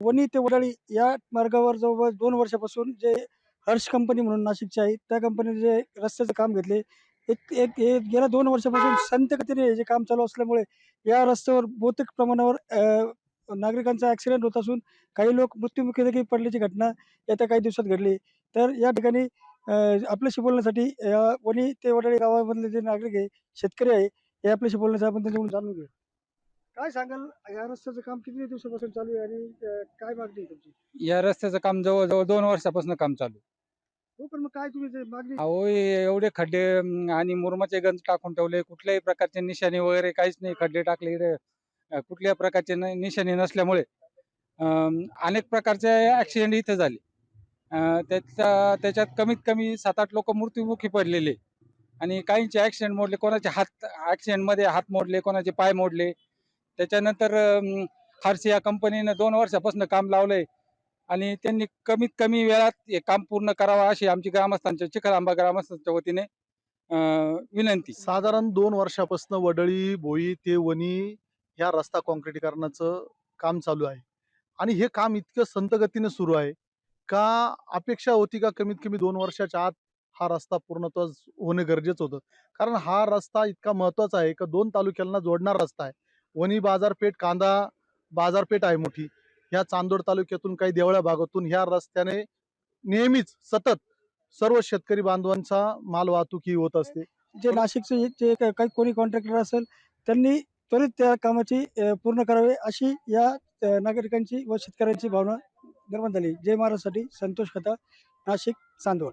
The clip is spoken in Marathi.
वणी ते वडाळी या मार्गावर जवळपास 2 वर्षापासून जे हर्ष कंपनी म्हणून नाशिकची आहे, त्या कंपनीने जे रस्त्याचं काम घेतले. एक एक हे गेल्या 2 वर्षापासून संथ गतीने हे जे काम चालू असल्यामुळे या रस्त्यावर बहुतेक प्रमाणावर नागरिकांचा ॲक्सिडेंट होत असून काही लोक मृत्युमुखी देखील पडल्याची घटना येत्या काही दिवसात घडली. तर या ठिकाणी आपल्याशी बोलण्यासाठी वणी ते वडाळी गावामधले जे नागरिक आहे, शेतकरी आहे, हे आपल्याशी बोलण्यासाठी आपण त्यांच्याकडून जाणून घेऊ. काय सांगाल या रस्त्याचं काम किती दिवसापासून चालू आहे आणि काय मागणी आहे तुमची? या रस्त्याचं काम जवळ-जवळ 2 वर्षापासून काम चालू आहे. हो, पण मग काय तुम्ही ते मागणी अहो, एवढे खड्डे आणि मुरुमाचे गंज टाकून ठेवले. कुठल्याही प्रकारचे निशाणे वगैरे काहीच नाही. खड्डे टाकले इकडे. कुठल्याही प्रकारचे निशाणे नसल्यामुळे अ, अनेक प्रकारचे ॲक्सिडेंट इथे झाले. त्याच्यात कमीत कमी 7-8 लोकं मृत्युमुखी पडलेले आणि काहींचे ॲक्सिडेंट मोडले. कोणाचे हात ॲक्सिडेंटमध्ये हात मोडले, कोणाचे पाय मोडले. त्याच्यानंतर हार्स या कंपनीनं 2 वर्षापासून काम लावलंय. आणि त्यांनी कमीत कमी वेळात हे काम पूर्ण करावं अशी आमची ग्रामस्थांच्या चिखलआंबा ग्रामस्थांच्या वतीने अ, विनंती. साधारण 2 वर्षापासून वडळी, भोई ते वणी ह्या रस्ता काँक्रिटीकरणाचं काम चालू आहे. आणि हे काम इतकं संथ गतीने सुरू आहे, का अपेक्षा होती का कमीत कमी 2 वर्षाच्या आत हा रस्ता पूर्णत्वास होणं गरजेचं होतं. कारण हा रस्ता इतका महत्त्वाचा आहे, का 2 तालुक्यांना जोडणारा रस्ता आहे. वणी बाजारपेठ, कांदा बाजारपेठ आहे मोठी. ह्या चांदोड तालुक्यातून काही देवळ्या भागातून ह्या रस्त्याने नेहमीच सतत सर्व शेतकरी बांधवांचा माल वाहतूक ही होत असते. जे नाशिकचे जे काही कोणी कॉन्ट्रॅक्टर असेल, त्यांनी त्वरित त्या कामाची पूर्ण करावे अशी या नागरिकांची व शेतकऱ्यांची भावना निर्माण झाली. जय महाराजसाठी संतोष खता, नाशिक, चांदवड.